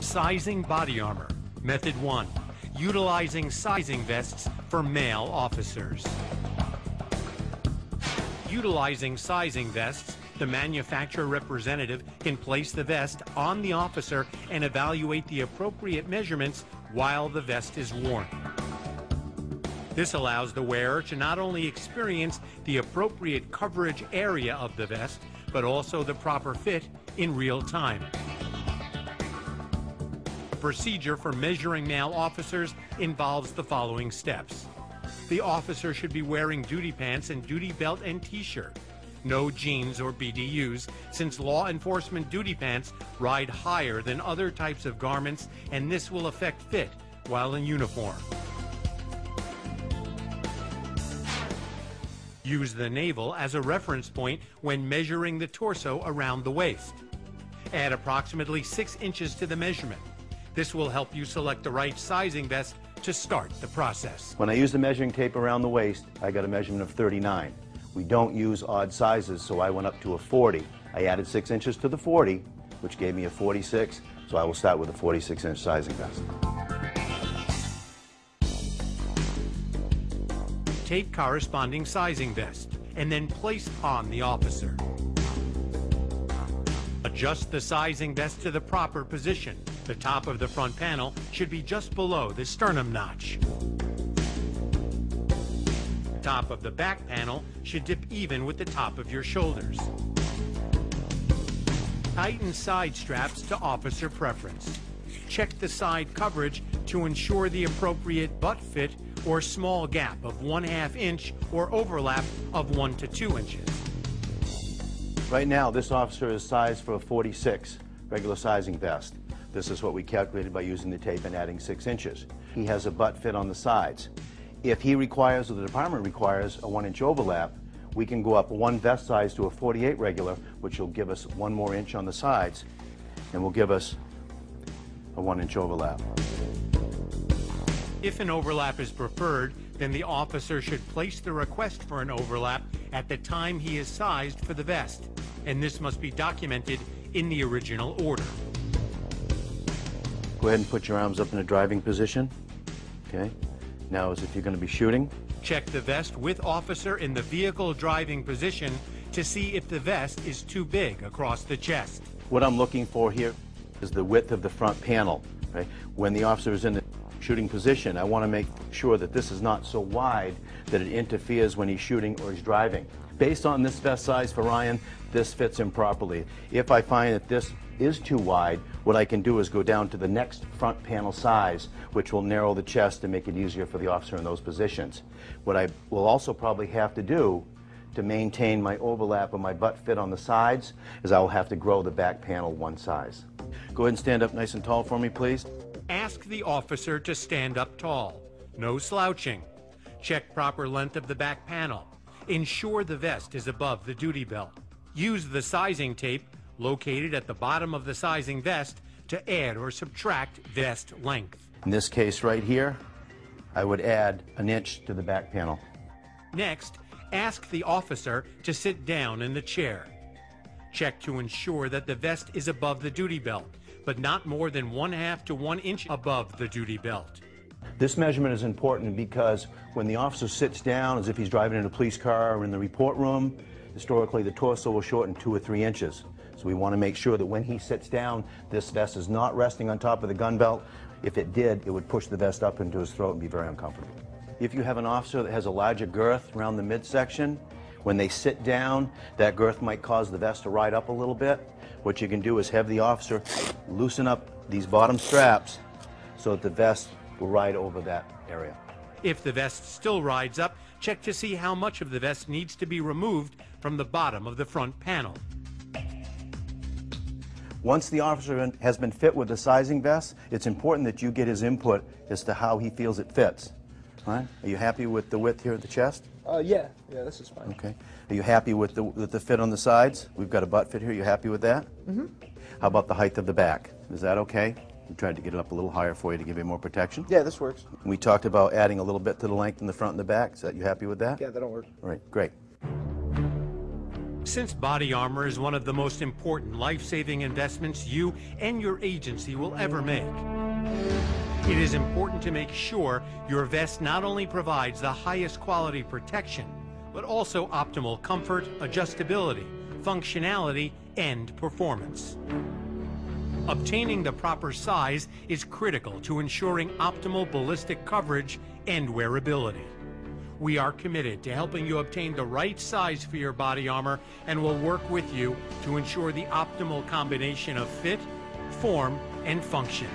Sizing body armor. Method 1. Utilizing sizing vests for male officers. Utilizing sizing vests, the manufacturer representative can place the vest on the officer and evaluate the appropriate measurements while the vest is worn. This allows the wearer to not only experience the appropriate coverage area of the vest, but also the proper fit in real time. The procedure for measuring male officers involves the following steps. The officer should be wearing duty pants and duty belt and t-shirt. No jeans or BDUs, since law enforcement duty pants ride higher than other types of garments, and this will affect fit while in uniform. Use the navel as a reference point when measuring the torso around the waist. Add approximately 6 inches to the measurement. This will help you select the right sizing vest to start the process. When I use the measuring tape around the waist, I got a measurement of 39. We don't use odd sizes, so I went up to a 40. I added 6 inches to the 40, which gave me a 46, so I will start with a 46-inch sizing vest. Tape corresponding sizing vest and then place on the officer. Adjust the sizing vest to the proper position. The top of the front panel should be just below the sternum notch. The top of the back panel should dip even with the top of your shoulders. Tighten side straps to officer preference. Check the side coverage to ensure the appropriate butt fit or small gap of 1/2 inch or overlap of 1 to 2 inches. Right now, this officer is sized for a 46 regular sizing vest. This is what we calculated by using the tape and adding 6 inches. He has a butt fit on the sides. If he requires, or the department requires, a 1-inch overlap, we can go up 1 vest size to a 48 regular, which will give us 1 more inch on the sides, and will give us a 1-inch overlap. If an overlap is preferred, then the officer should place the request for an overlap at the time he is sized for the vest, and this must be documented in the original order. Go ahead and put your arms up in a driving position. Okay. Now, as if you're going to be shooting. Check the vest with officer in the vehicle driving position to see if the vest is too big across the chest. What I'm looking for here is the width of the front panel. Right? When the officer is in the shooting position, I want to make sure that this is not so wide that it interferes when he's shooting or he's driving. Based on this vest size for Ryan, this fits him properly. If I find that this is too wide, what I can do is go down to the next front panel size, which will narrow the chest and make it easier for the officer in those positions. What I will also probably have to do to maintain my overlap or my butt fit on the sides is I will have to grow the back panel 1 size. Go ahead and stand up nice and tall for me, please. Ask the officer to stand up tall. No slouching. Check proper length of the back panel. Ensure the vest is above the duty belt. Use the sizing tape located at the bottom of the sizing vest to add or subtract vest length. In this case right here, I would add 1 inch to the back panel. Next, ask the officer to sit down in the chair. Check to ensure that the vest is above the duty belt, but not more than 1/2 to 1 inch above the duty belt. This measurement is important because when the officer sits down as if he's driving in a police car or in the report room, historically the torso will shorten 2 or 3 inches. So we want to make sure that when he sits down, this vest is not resting on top of the gun belt. If it did, it would push the vest up into his throat and be very uncomfortable. If you have an officer that has a larger girth around the midsection, when they sit down, that girth might cause the vest to ride up a little bit. What you can do is have the officer loosen up these bottom straps so that the vest will ride over that area. If the vest still rides up, check to see how much of the vest needs to be removed from the bottom of the front panel. Once the officer has been fit with the sizing vest, it's important that you get his input as to how he feels it fits. All right? Are you happy with the width here at the chest? Yeah, this is fine. Okay. Are you happy with the fit on the sides? We've got a butt fit here. You happy with that? Mm-hmm. How about the height of the back? Is that okay? We tried to get it up a little higher for you to give you more protection. Yeah, this works. We talked about adding a little bit to the length in the front and the back. Is that you happy with that? Yeah, that'll work. All right, great. Since body armor is one of the most important life-saving investments you and your agency will ever make, it is important to make sure your vest not only provides the highest quality protection, but also optimal comfort, adjustability, functionality, and performance. Obtaining the proper size is critical to ensuring optimal ballistic coverage and wearability. We are committed to helping you obtain the right size for your body armor and will work with you to ensure the optimal combination of fit, form, and function.